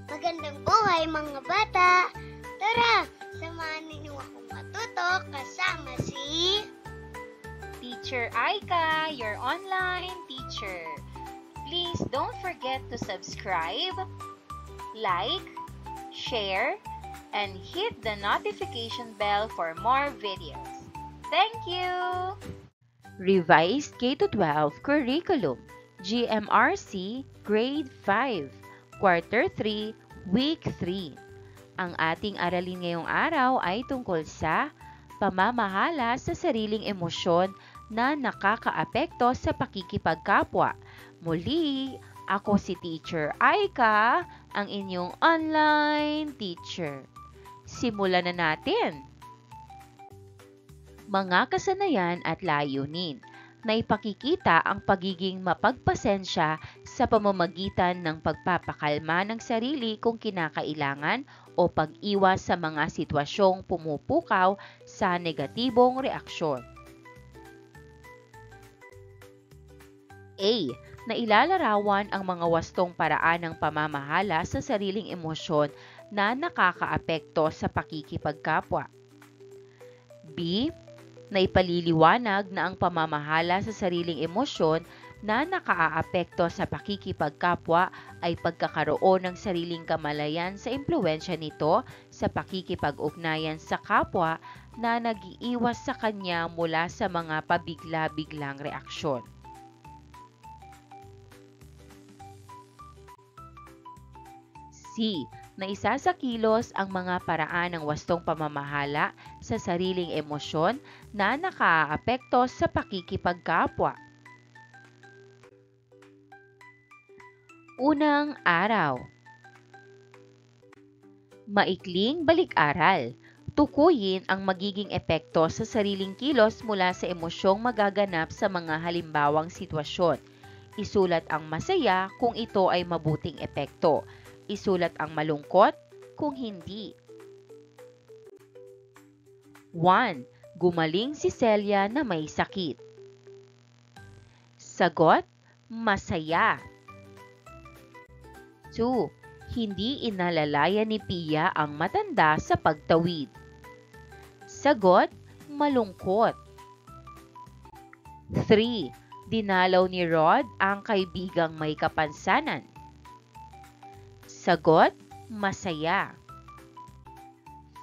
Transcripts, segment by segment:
Magandang buhay mga bata! Tara, samahan ninyo akong matuto kasama si Teacher Aika, your online teacher. Please don't forget to subscribe, like, share, and hit the notification bell for more videos. Thank you! Revised K-12 Curriculum, GMRC Grade 5. Quarter 3, Week 3. Ang ating aralin ngayong araw ay tungkol sa pamamahala sa sariling emosyon na nakakaapekto sa pakikipagkapwa. Muli, ako si Teacher Aika, ang inyong online teacher. Simulan na natin! Mga kasanayan at layunin na ipakikita ang pagiging mapagpasensya sa pamamagitan ng pagpapakalma ng sarili kung kinakailangan o pag-iwas sa mga sitwasyong pumupukaw sa negatibong reaksyon. A. Na ilalarawan ang mga wastong paraan ng pamamahala sa sariling emosyon na nakakaapekto sa pakikipagkapwa. B. Na ipaliliwanag na ang pamamahala sa sariling emosyon na nakaaapekto sa pakikipagkapwa ay pagkakaroon ng sariling kamalayan sa impluwensya nito sa pakikipag-ugnayan sa kapwa na nag-iiwas sa kanya mula sa mga pabigla-biglang reaksyon. C. Na isasakilos ang mga paraan ng wastong pamamahala sa sariling emosyon na nakaaapekto sa pakikipagkapwa. Unang araw. Maikling balik-aral. Tukuyin ang magiging epekto sa sariling kilos mula sa emosyong magaganap sa mga halimbawang sitwasyon. Isulat ang masaya kung ito ay mabuting epekto. Isulat ang malungkot kung hindi. 1. Gumaling si Celia na may sakit. Sagot, masaya. 2. Hindi inalalaya ni Pia ang matanda sa pagtawid. Sagot, malungkot. 3. Dinalaw ni Rod ang kaibigang may kapansanan. Sagot, masaya.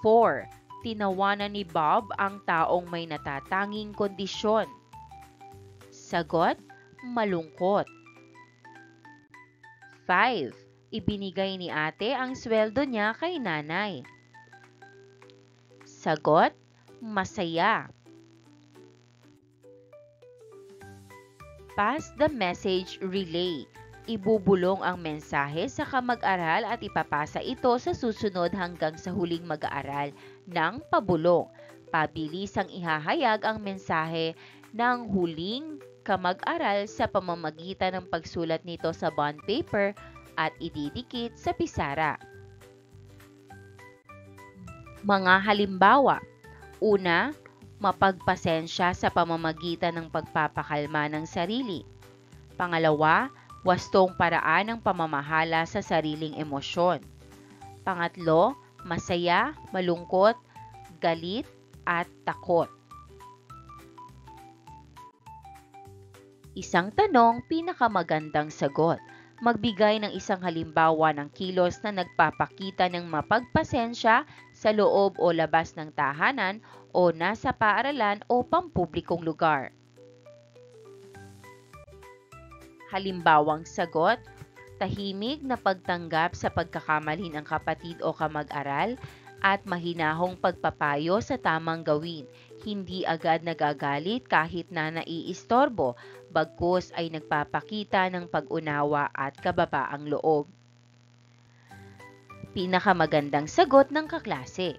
4. Tinawanan ni Bob ang taong may natatanging kondisyon. Sagot, malungkot. 5. Ibinigay ni ate ang sweldo niya kay nanay. Sagot, masaya. Pass the message relay. Ibubulong ang mensahe sa kamag-aral at ipapasa ito sa susunod hanggang sa huling mag-aaral ng pabulong. Pabilisang ihahayag ang mensahe ng huling kamag-aral sa pamamagitan ng pagsulat nito sa bond paper at ididikit sa pisara. Mga halimbawa. Una, mapagpasensya sa pamamagitan ng pagpapakalma ng sarili. Pangalawa, wastong paraan ng pamamahala sa sariling emosyon. Pangatlo, masaya, malungkot, galit, at takot. Isang tanong, pinakamagandang sagot. Magbigay ng isang halimbawa ng kilos na nagpapakita ng mapagpasensya sa loob o labas ng tahanan o nasa paaralan o pampublikong lugar. Halimbawang sagot, tahimik na pagtanggap sa pagkakamali ng kapatid o kamag-aral at mahinahong pagpapayo sa tamang gawin. Hindi agad nagagalit kahit na naiistorbo, bagkus ay nagpapakita ng pag-unawa at kababaang loob. Pinakamagandang sagot ng kaklase.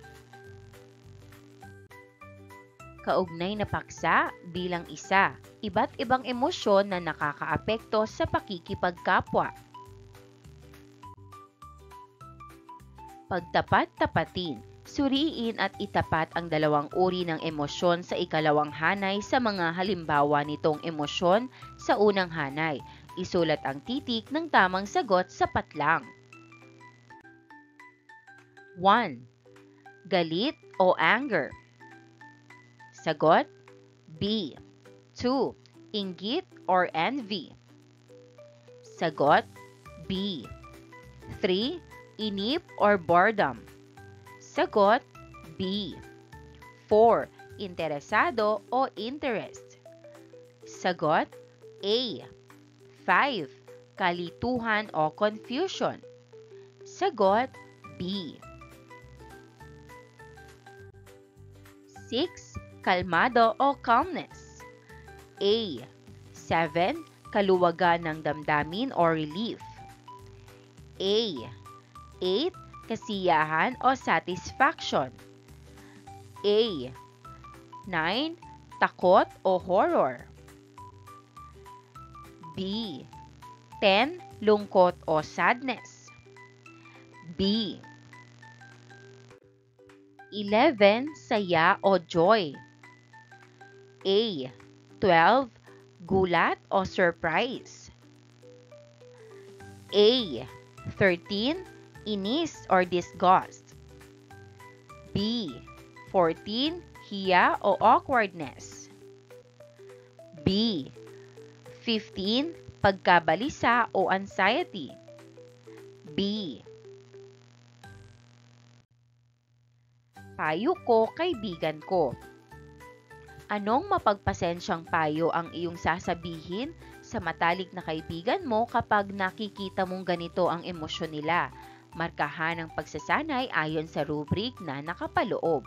Kaugnay na paksa bilang isa, iba't ibang emosyon na nakakaapekto sa pakikipagkapwa. Pagtapat-tapatin, suriin at itapat ang dalawang uri ng emosyon sa ikalawang hanay sa mga halimbawa nitong emosyon sa unang hanay. Isulat ang titik ng tamang sagot sa patlang. 1. Galit o anger? Sagot B. 2. Inggit or envy? Sagot B. 3. Inip or boredom? Sagot B. 4. Interesado o interest? Sagot A. 5. Kalituhan o confusion? Sagot B. 6. Kalmado o calmness? A. 7. Kaluwagan ng damdamin or relief? A. 8. Kasiyahan o satisfaction? A. 9. Takot o horror? B. 10. Lungkot o sadness? B. 11. Saya o joy? A. 12. Gulat o surprise? A. 13. Inis or disgust? B. 14. Hiya o awkwardness? B. 15. Pagkabalisa o anxiety? B. Payo ko, kaibigan ko. Anong mapagpasensyang payo ang iyong sasabihin sa matalik na kaibigan mo kapag nakikita mong ganito ang emosyon nila? Markahan ang pagsasanay ayon sa rubric na nakapaloob.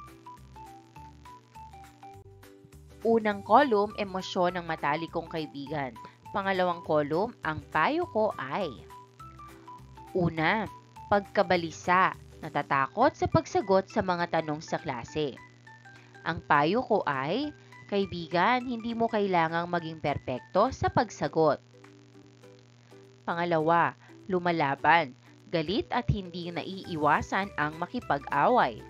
Unang kolum, emosyon ng matalik kong kaibigan. Pangalawang kolum, ang payo ko ay: Una, pagkabalisa, natatakot sa pagsagot sa mga tanong sa klase. Ang payo ko ay: kaibigan, hindi mo kailangang maging perpekto sa pagsagot. Pangalawa, lumalaban, galit at hindi naiiwasan ang makipag-away.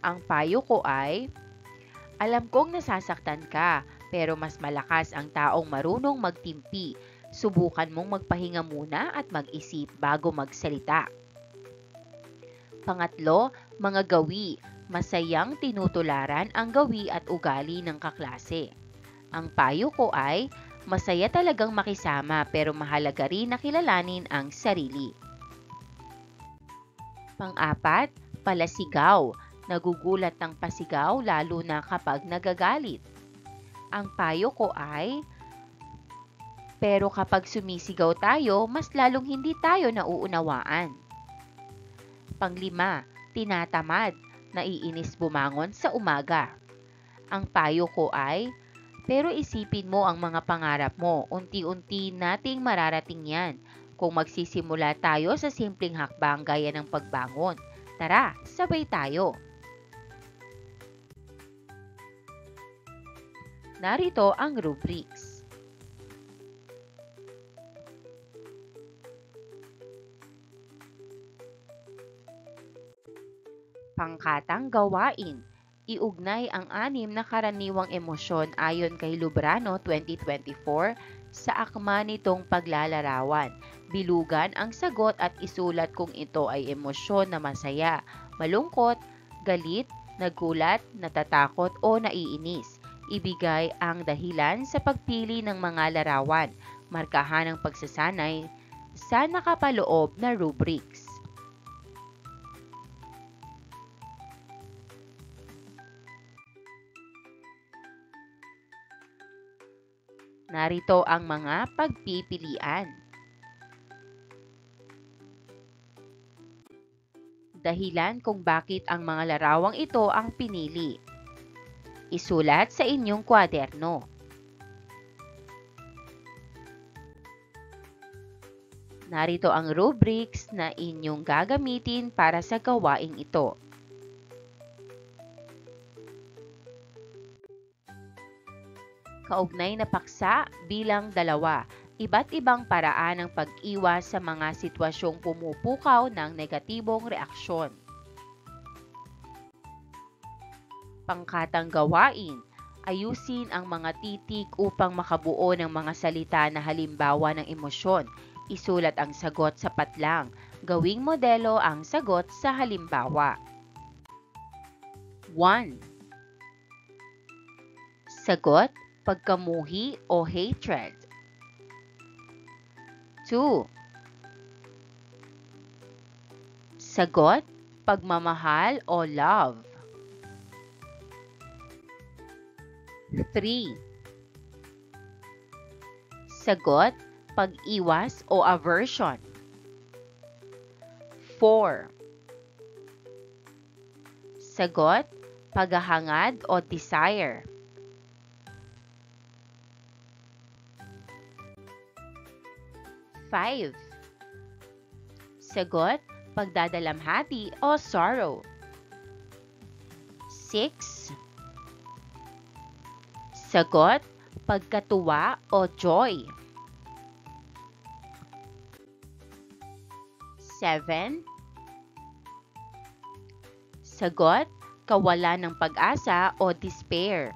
Ang payo ko ay: alam kong nasasaktan ka, pero mas malakas ang taong marunong magtimpi. Subukan mong magpahinga muna at mag-isip bago magsalita. Pangatlo, mga gawi. Masayang tinutularan ang gawi at ugali ng kaklase. Ang payo ko ay: masaya talagang makisama pero mahalaga rin na kilalanin ang sarili. Pang-apat, palasigaw. Nagugulat ng pasigaw lalo na kapag nagagalit. Ang payo ko ay: pero kapag sumisigaw tayo, mas lalong hindi tayo nauunawaan. Panglima, tinatamad. Naiinis bumangon sa umaga. Ang payo ko ay: pero isipin mo ang mga pangarap mo, unti-unti nating mararating yan. Kung magsisimula tayo sa simpleng hakbang gaya ng pagbangon, tara, sabay tayo. Narito ang rubrics. Pangkatang gawain. Iugnay ang 6 na karaniwang emosyon ayon kay Lubrano 2024 sa akma nitong paglalarawan. Bilugan ang sagot at isulat kung ito ay emosyon na masaya, malungkot, galit, nagulat, natatakot o naiinis. Ibigay ang dahilan sa pagpili ng mga larawan. Markahan ang pagsasanay sa nakapaloob na rubrics. Narito ang mga pagpipilian. Dahilan kung bakit ang mga larawang ito ang pinili. Isulat sa inyong kwaderno. Narito ang rubrics na inyong gagamitin para sa gawaing ito. Kaugnay na paksa bilang 2. Iba't ibang paraan ng pag-iwas sa mga sitwasyong pumupukaw ng negatibong reaksyon. Pangkatang gawain, ayusin ang mga titik upang makabuo ng mga salita na halimbawa ng emosyon. Isulat ang sagot sa patlang. Gawing modelo ang sagot sa halimbawa. 1. Sagot, pagkamuhi o hatred. 2. Sagot, pagmamahal o love. 3. Sagot, pag-iwas o aversion. 4. Sagot, paghahangad o desire. 5. Sagot, pagdadalamhati o sorrow. 6. Sagot, pagkatuwa o joy. 7. Sagot, kawalan ng pag-asa o despair.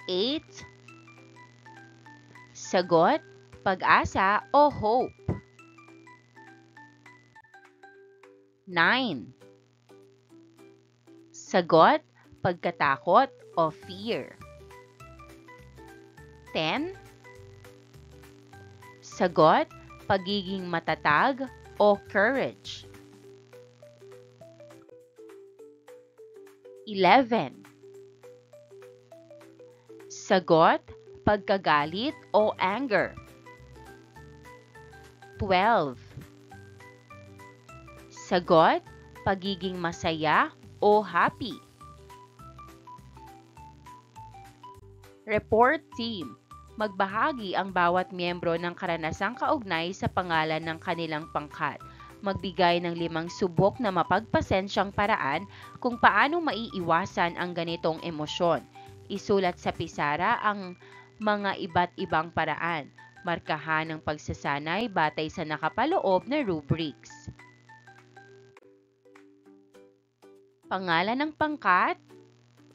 8. Sagot, pag-asa o hope. 9. Sagot, pagkatakot o fear. 10. Sagot, pagiging matatag o courage. 11. Sagot, pagkagalit o anger. 12. Sagot, pagiging masaya o happy. Report team. Magbahagi ang bawat miyembro ng karanasang kaugnay sa pangalan ng kanilang pangkat. Magbigay ng 5 subok na mapagpasensyang paraan kung paano maiiwasan ang ganitong emosyon. Isulat sa pisara ang mga iba't ibang paraan. Markahan ang pagsasanay batay sa nakapaloob na rubrics. Pangalan ng pangkat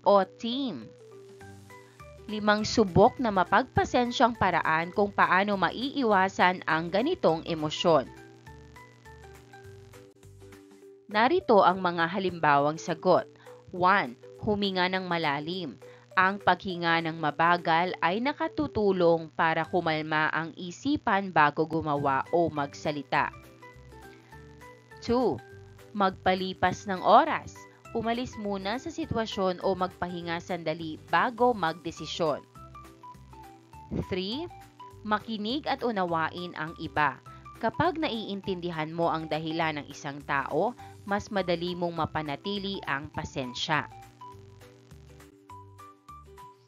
o team. 5 subok na mapagpasensyang paraan kung paano maiiwasan ang ganitong emosyon. Narito ang mga halimbawang sagot. 1. Huminga ng malalim. Ang paghinga ng mabagal ay nakatutulong para kumalma ang isipan bago gumawa o magsalita. 2. Magpalipas ng oras. Umalis muna sa sitwasyon o magpahinga sandali bago magdesisyon. 3. Makinig at unawain ang iba. Kapag naiintindihan mo ang dahilan ng isang tao, mas madali mong mapanatili ang pasensya.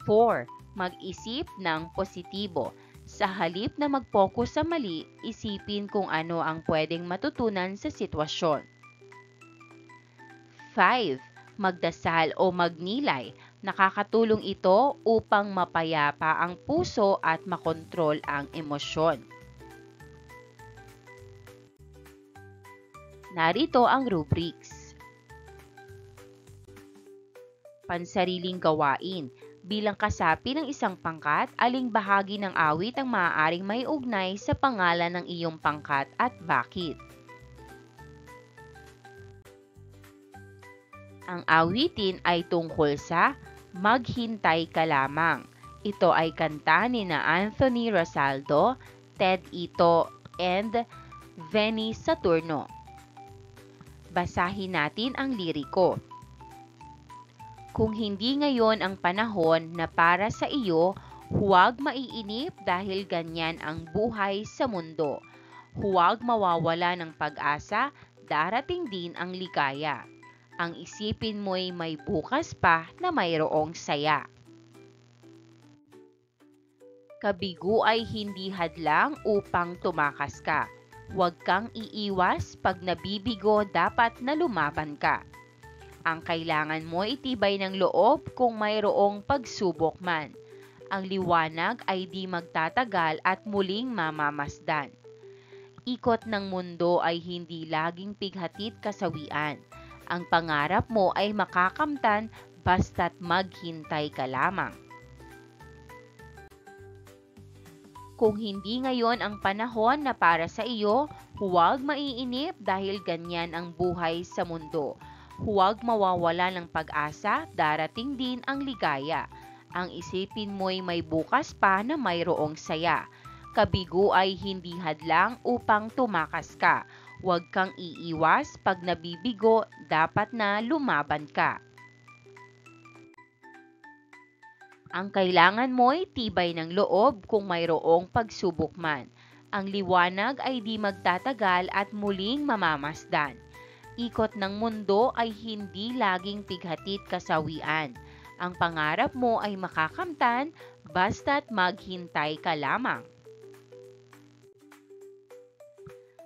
4. Mag-isip ng positibo. Sa halip na mag-focus sa mali, isipin kung ano ang pwedeng matutunan sa sitwasyon. 5. Magdasal o magnilay. Nakakatulong ito upang mapayapa ang puso at makontrol ang emosyon. Narito ang rubrics. Pansariling gawain. Bilang kasapi ng isang pangkat, aling bahagi ng awit ang maaaring may ugnay sa pangalan ng iyong pangkat at bakit? Ang awitin ay tungkol sa Maghintay Ka Lamang. Ito ay kanta ni na Anthony Rosaldo, Ted Ito, and Venny Saturno. Basahin natin ang liriko. Kung hindi ngayon ang panahon na para sa iyo, huwag maiinip dahil ganyan ang buhay sa mundo. Huwag mawawala ng pag-asa, darating din ang ligaya. Ang isipin mo'y may bukas pa na mayroong saya. Kabigo ay hindi hadlang upang tumakas ka. Huwag kang iiwas, pag nabibigo dapat na lumaban ka. Ang kailangan mo itibay ng loob kung mayroong pagsubok man. Ang liwanag ay di magtatagal at muling mamamasdan. Ikot ng mundo ay hindi laging pighatid kasawian. Ang pangarap mo ay makakamtan basta't maghintay ka lamang. Kung hindi ngayon ang panahon na para sa iyo, huwag maiinip dahil ganyan ang buhay sa mundo. Huwag mawawala ng pag-asa, darating din ang ligaya. Ang isipin mo'y may bukas pa na mayroong saya. Kabigo ay hindi hadlang upang tumakas ka. Huwag kang iiwas, pag nabibigo, dapat na lumaban ka. Ang kailangan mo'y tibay ng loob kung mayroong pagsubok man. Ang liwanag ay di magtatagal at muling mamamasdan. Ikot ng mundo ay hindi laging pighatit kasawian. Ang pangarap mo ay makakamtan, basta't maghintay ka lamang.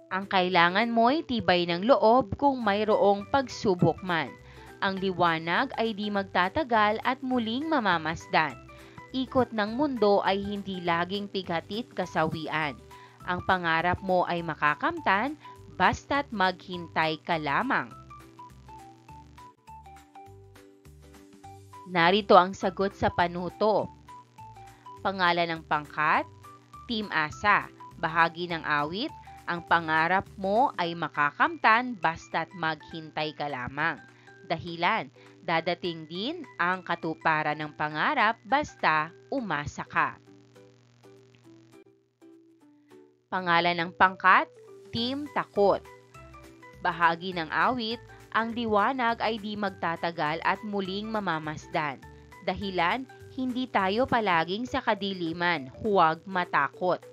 Ang kailangan mo'y tibay ng loob kung mayroong pagsubok man. Ang liwanag ay di magtatagal at muling mamamasdan. Ikot ng mundo ay hindi laging pighatit kasawian. Ang pangarap mo ay makakamtan, basta't maghintay ka lamang. Narito ang sagot sa panuto. Pangalan ng pangkat, Team Asa. Bahagi ng awit, ang pangarap mo ay makakamtan basta't maghintay ka lamang. Dahilan, dadating din ang katuparan ng pangarap basta umasa ka. Pangalan ng pangkat, Team Takot. Bahagi ng awit, ang liwanag ay di magtatagal at muling mamamasdan. Dahilan, hindi tayo palaging sa kadiliman, huwag matakot.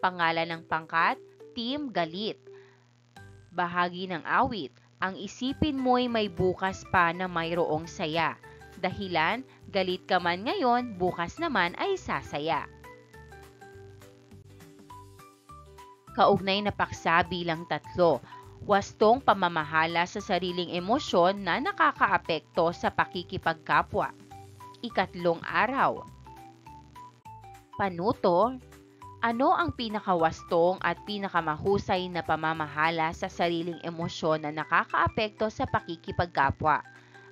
Pangalan ng pangkat, Team Galit. Bahagi ng awit, ang isipin mo'y may bukas pa na mayroong saya. Dahilan, galit ka man ngayon, bukas naman ay sasaya. Kaugnay na paksa bilang 3. Wastong pamamahala sa sariling emosyon na nakakaapekto sa pakikipagkapwa. 3 araw. Panuto, ano ang pinakawastong at pinakamahusay na pamamahala sa sariling emosyon na nakakaapekto sa pakikipagkapwa?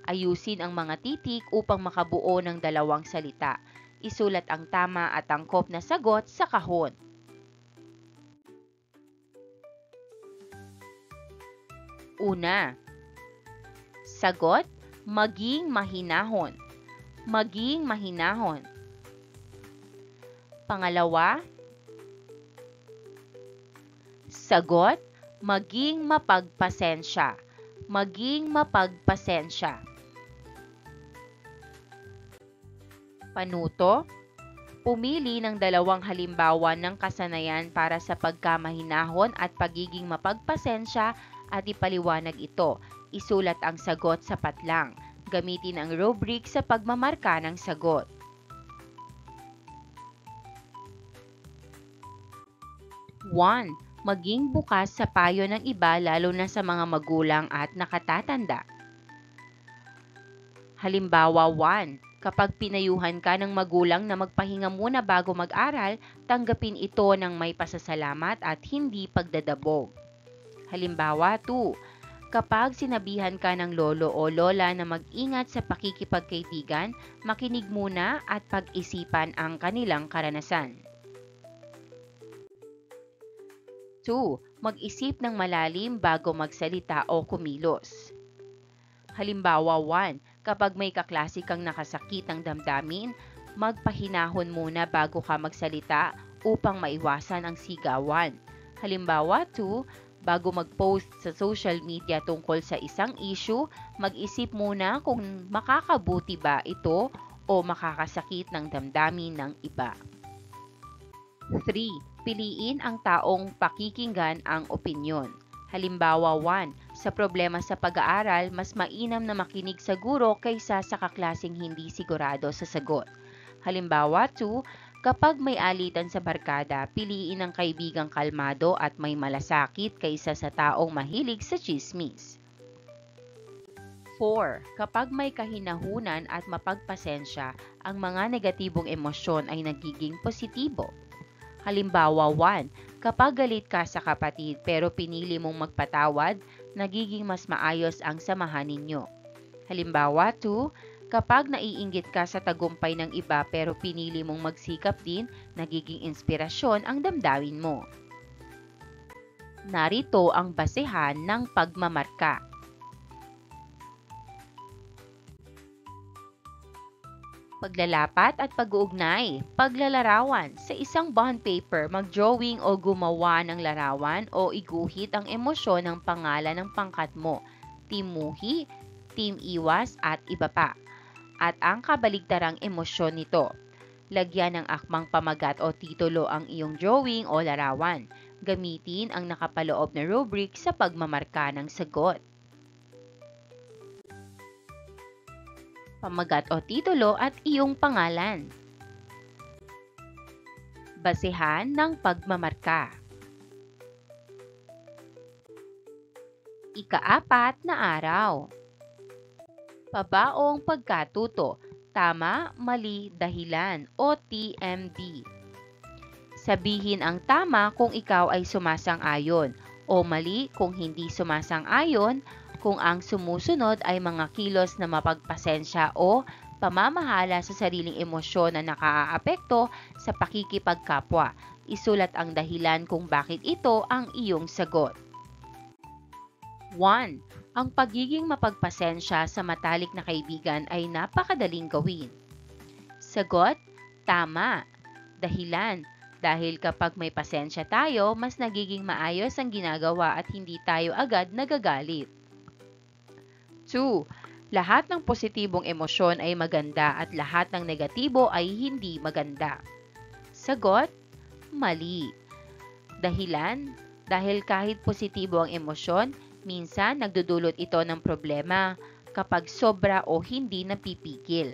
Ayusin ang mga titik upang makabuo ng 2 salita. Isulat ang tama at angkop na sagot sa kahon. Una, sagot, maging mahinahon. Maging mahinahon. Pangalawa, sagot, maging mapagpasensya. Maging mapagpasensya. Panuto, pumili ng 2 halimbawa ng kasanayan para sa pagkamahinahon at pagiging mapagpasensya at ipaliwanag ito. Isulat ang sagot sa patlang. Gamitin ang rubric sa pagmamarka ng sagot. One, maging bukas sa payo ng iba lalo na sa mga magulang at nakatatanda. Halimbawa 1. Kapag pinayuhan ka ng magulang na magpahinga muna bago mag-aral, tanggapin ito ng may pasasalamat at hindi pagdadabog. Halimbawa 2. Kapag sinabihan ka ng lolo o lola na mag-ingat sa pakikipagkaibigan, makinig muna at pag-isipan ang kanilang karanasan. 2. Mag-isip ng malalim bago magsalita o kumilos. Halimbawa 1. Kapag may kaklase kang nakasakit ang damdamin, magpahinahon muna bago ka magsalita upang maiwasan ang sigawan. Halimbawa 2. Bago mag-post sa social media tungkol sa isang issue, mag-isip muna kung makakabuti ba ito o makakasakit ng damdamin ng iba. 3. Piliin ang taong pakikinggan ang opinyon. Halimbawa 1. Sa problema sa pag-aaral, mas mainam na makinig sa guro kaysa sa kaklaseng hindi sigurado sa sagot. Halimbawa 2. Kapag may alitan sa barkada, piliin ang kaibigang kalmado at may malasakit kaysa sa taong mahilig sa chismis. 4. Kapag may kahinahunan at mapagpasensya, ang mga negatibong emosyon ay nagiging positibo. Halimbawa 1. Kapag galit ka sa kapatid pero pinili mong magpatawad, nagiging mas maayos ang samahan ninyo. Halimbawa 2. Kapag naiinggit ka sa tagumpay ng iba pero pinili mong magsikap din, nagiging inspirasyon ang damdamin mo. Narito ang basehan ng pagmamarka. Paglalapat at pag-uugnay, paglalarawan. Sa isang bond paper, mag-drawing o gumawa ng larawan o iguhit ang emosyon ng pangalan ng pangkat mo, Team Muhi, Team Iwas at iba pa. At ang kabaligtarang emosyon nito. Lagyan ng akmang pamagat o titulo ang iyong drawing o larawan. Gamitin ang nakapaloob na rubric sa pagmamarka ng sagot. Pamagat o titulo at iyong pangalan. Basehan ng pagmamarka. Ika-4 na araw. Pabaong pagkatuto, tama, mali, dahilan o TMD. Sabihin ang tama kung ikaw ay sumasang-ayon o mali kung hindi sumasang-ayon kung ang sumusunod ay mga kilos na mapagpasensya o pamamahala sa sariling emosyon na nakaaapekto sa pakikipagkapwa. Isulat ang dahilan kung bakit ito ang iyong sagot. 1. Ang pagiging mapagpasensya sa matalik na kaibigan ay napakadaling gawin. Sagot, tama. Dahilan, dahil kapag may pasensya tayo, mas nagiging maayos ang ginagawa at hindi tayo agad nagagalit. 2. Lahat ng positibong emosyon ay maganda at lahat ng negatibo ay hindi maganda. Sagot, mali. Dahilan, dahil kahit positibo ang emosyon, minsan nagdudulot ito ng problema kapag sobra o hindi napipigil.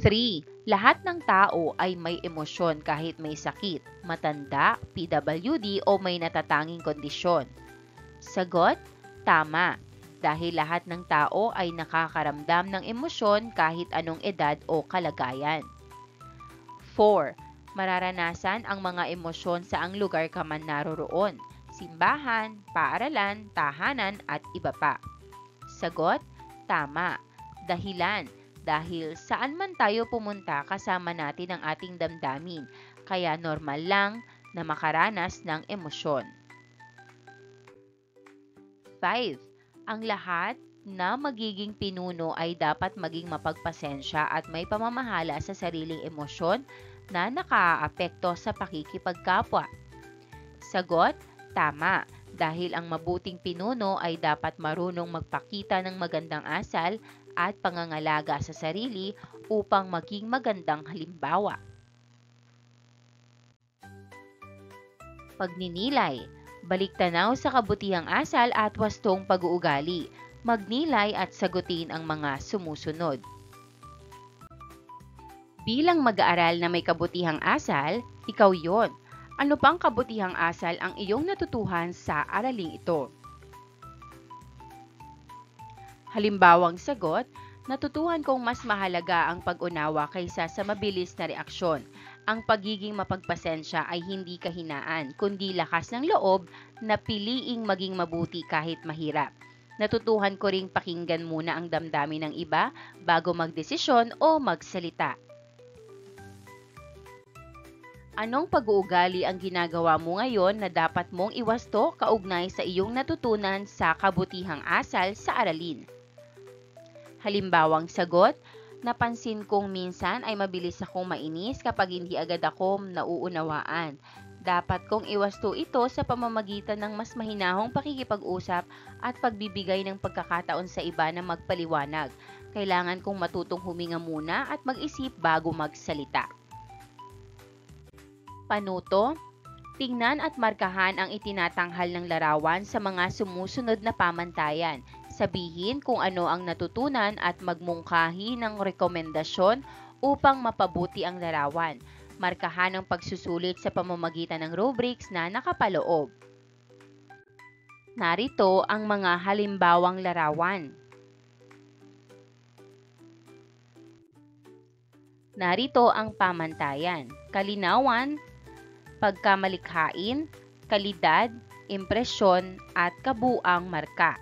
3. Lahat ng tao ay may emosyon kahit may sakit, matanda, PWD o may natatanging kondisyon. Sagot, tama. Dahil lahat ng tao ay nakakaramdam ng emosyon kahit anong edad o kalagayan. 4. Mararanasan ang mga emosyon sa ang lugar ka man naroroon, simbahan, paaralan, tahanan at iba pa. Sagot, tama. Dahilan, dahil saan man tayo pumunta kasama natin ang ating damdamin, kaya normal lang na makaranas ng emosyon. 5. Ang lahat na magiging pinuno ay dapat maging mapagpasensya at may pamamahala sa sariling emosyon na nakaaapekto sa pakikipagkapwa. Sagot, tama. Dahil ang mabuting pinuno ay dapat marunong magpakita ng magandang asal at pangangalaga sa sarili upang maging magandang halimbawa. Pagninilay. Baliktanaw sa kabutihang asal at wastong pag-uugali. Magnilay at sagutin ang mga sumusunod. Bilang mag-aaral na may kabutihang asal, ikaw yon. Ano pang kabutihang asal ang iyong natutuhan sa araling ito? Halimbawang sagot, natutuhan kong mas mahalaga ang pag-unawa kaysa sa mabilis na reaksyon. Ang pagiging mapagpasensya ay hindi kahinaan, kundi lakas ng loob na piliing maging mabuti kahit mahirap. Natutuhan ko ring pakinggan muna ang damdamin ng iba bago magdesisyon o magsalita. Anong pag-uugali ang ginagawa mo ngayon na dapat mong iwasto kaugnay sa iyong natutunan sa kabutihang asal sa aralin? Halimbawang sagot, napansin kong minsan ay mabilis akong mainis kapag hindi agad ako nauunawaan. Dapat kong iwasto ito sa pamamagitan ng mas mahinahong pakikipag-usap at pagbibigay ng pagkakataon sa iba na magpaliwanag. Kailangan kong matutong huminga muna at mag-isip bago magsalita. Panuto, tingnan at markahan ang itinatanghal ng larawan sa mga sumusunod na pamantayan. Sabihin kung ano ang natutunan at magmungkahi ng rekomendasyon upang mapabuti ang larawan. Markahan ang pagsusulit sa pamamagitan ng rubrics na nakapaloob. Narito ang mga halimbawang larawan. Narito ang pamantayan. Kalinawan, pagkamalikhain, kalidad, impresyon at kabuang marka.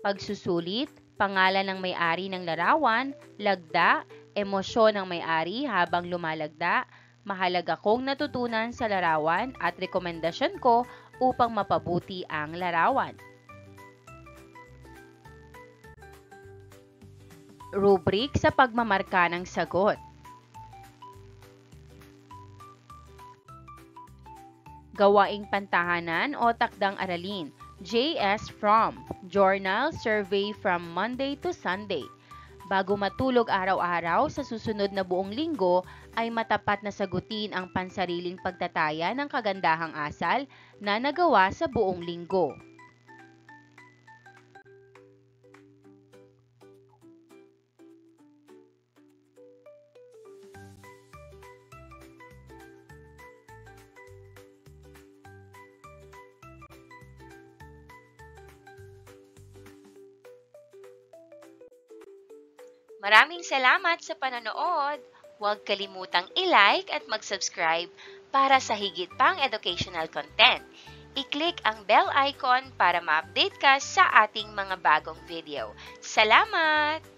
pagsusulit, pangalan ng may-ari ng larawan, lagda, emosyon ng may-ari habang lumalagda, mahalaga kong natutunan sa larawan at rekomendasyon ko upang mapabuti ang larawan. Rubrik sa pagmamarka ng sagot. Gawaing pantahanan o takdang aralin. JS from. Journal, survey from Monday to Sunday. Bago matulog araw-araw sa susunod na buong linggo, ay matapat na sagutin ang pansariling pagtataya ng kagandahang asal na nagawa sa buong linggo. Maraming salamat sa panonood. Huwag kalimutang i-like at mag-subscribe para sa higit pang educational content. I-click ang bell icon para ma-update ka sa ating mga bagong video. Salamat!